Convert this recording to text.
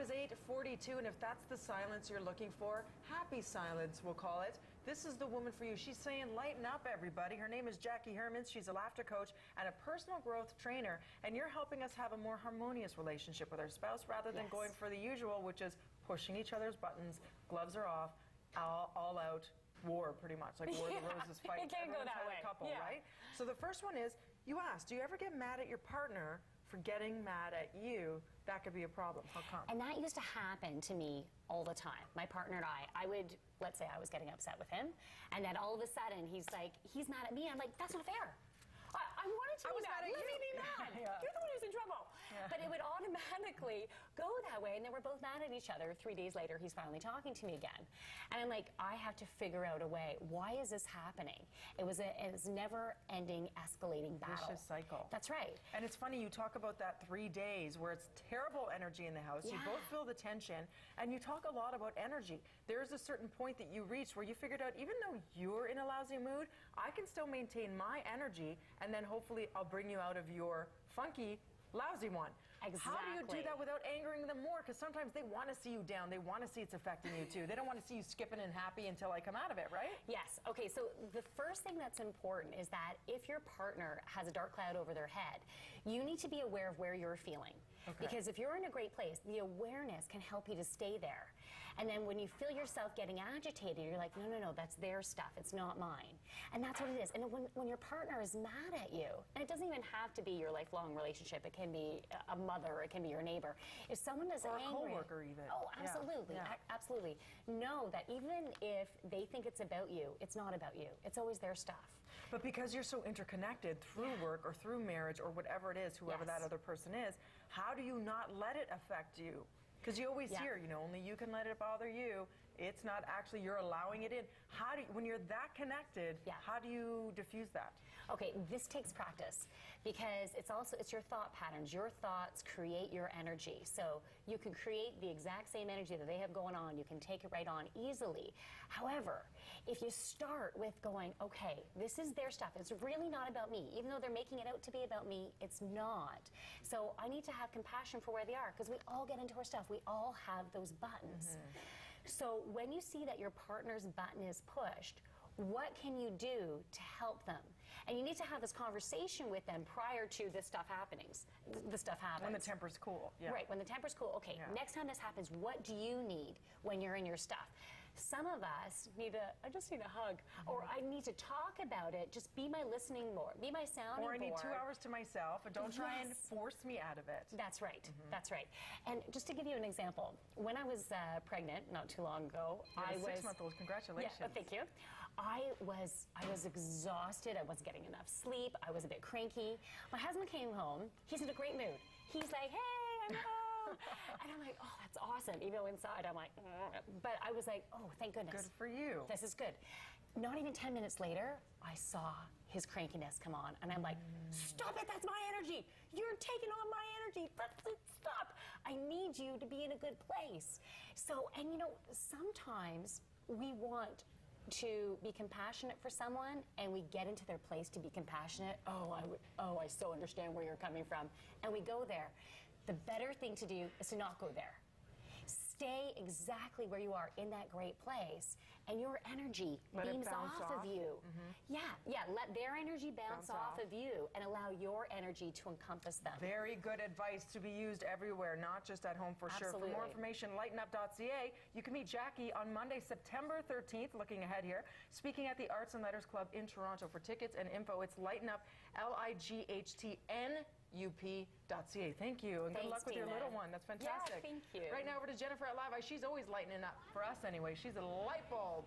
is 8:42, and if that's the silence you're looking for, happy silence, we'll call it. This is the woman for you. She's saying, lighten up, everybody. Her name is Jacquie Hermans. She's a laughter coach and a personal growth trainer, and you're helping us have a more harmonious relationship with our spouse rather than going for the usual, which is pushing each other's buttons, gloves are off, all out. War, pretty much, like War of the Roses fight. It can't go that way. A couple, right? So the first one is, you asked, do you ever get mad at your partner for getting mad at you? That could be a problem. How come? And that used to happen to me all the time. My partner and I would, let's say I was getting upset with him, and then all of a sudden he's mad at me. I'm like, that's not fair. I wanted to be mad. Let me be mad. You're the one who's in trouble. But it would automatically go that way, and then we're both mad at each other. 3 days later, he's finally talking to me again. And I'm like, I have to figure out a way. Why is this happening? It was a never-ending, escalating battle. Vicious cycle. That's right. And it's funny, you talk about that 3 days where it's terrible energy in the house. You both feel the tension, and you talk a lot about energy. There's a certain point that you reach where you figured out, even though you're in a lousy mood, I can still maintain my energy, and then hopefully I'll bring you out of your funky, lousy one. Exactly. How do you do that without angering them more? Because sometimes they want to see you down. They want to see it's affecting you too. They don't want to see you skipping and happy until I come out of it, right? Yes. Okay, so the first thing that's important is that if your partner has a dark cloud over their head, you need to be aware of where you're feeling. Because if you're in a great place, the awareness can help you to stay there. And then when you feel yourself getting agitated, you're like, no, no, no, that's their stuff. It's not mine. And that's what it is. And when your partner is mad at you, and it doesn't even have to be your lifelong relationship. It can be a mother, it can be your neighbor. If someone is angry, or a coworker even. Oh, absolutely, absolutely. Know that even if they think it's about you, it's not about you. It's always their stuff. But because you're so interconnected through work or through marriage or whatever it is, whoever that other person is, how do you not let it affect you? Because you always hear, you know, only you can let it bother you. It's not actually, you're allowing it in. How do you, when you're that connected, how do you diffuse that? Okay, this takes practice because it's your thought patterns. Your thoughts create your energy. So you can create the exact same energy that they have going on. You can take it right on easily. However, if you start with going, okay, this is their stuff. It's really not about me. Even though they're making it out to be about me, it's not. So I need to have compassion for where they are because we all get into our stuff. We all have those buttons. So when you see that your partner's button is pushed, what can you do to help them? And you need to have this conversation with them prior to this stuff happening. The stuff happens. When the temper's cool. Right, when the temper's cool. Okay, next time this happens, what do you need when you're in your stuff? Some of us need I just need a hug. Or I need to talk about it. Just be my listening board. Be my sounding board. Or I need 2 hours to myself, but don't try and force me out of it. That's right. That's right. And just to give you an example, when I was pregnant, not too long ago, I was 6-month-old. Congratulations. Yeah, thank you. I was exhausted. I wasn't getting enough sleep. I was a bit cranky. My husband came home. He's in a great mood. He's like, hey, I'm home. And I'm like, oh, that's awesome. Even though inside I'm like, but I was like, oh, thank goodness. Good for you. This is good. Not even 10 minutes later, I saw his crankiness come on. And I'm like, stop it, that's my energy. You're taking on my energy. Stop. I need you to be in a good place. So, and you know, sometimes we want to be compassionate for someone and we get into their place to be compassionate. I so understand where you're coming from. And we go there. The better thing to do is to not go there. Stay exactly where you are in that great place, and your energy beams off of you. Let their energy bounce off of you and allow your energy to encompass them. Very good advice to be used everywhere, not just at home for sure. For more information, lightenup.ca. You can meet Jacquie on Monday, September 13th, looking ahead here, speaking at the Arts and Letters Club in Toronto. For tickets and info, it's lightenup, LIGHTNUP.ca. Thank you, and good luck with your little one. That's fantastic. Yeah, thank you. Right now over to Jennifer at Live. She's always lightening up, for us anyway. She's a light bulb.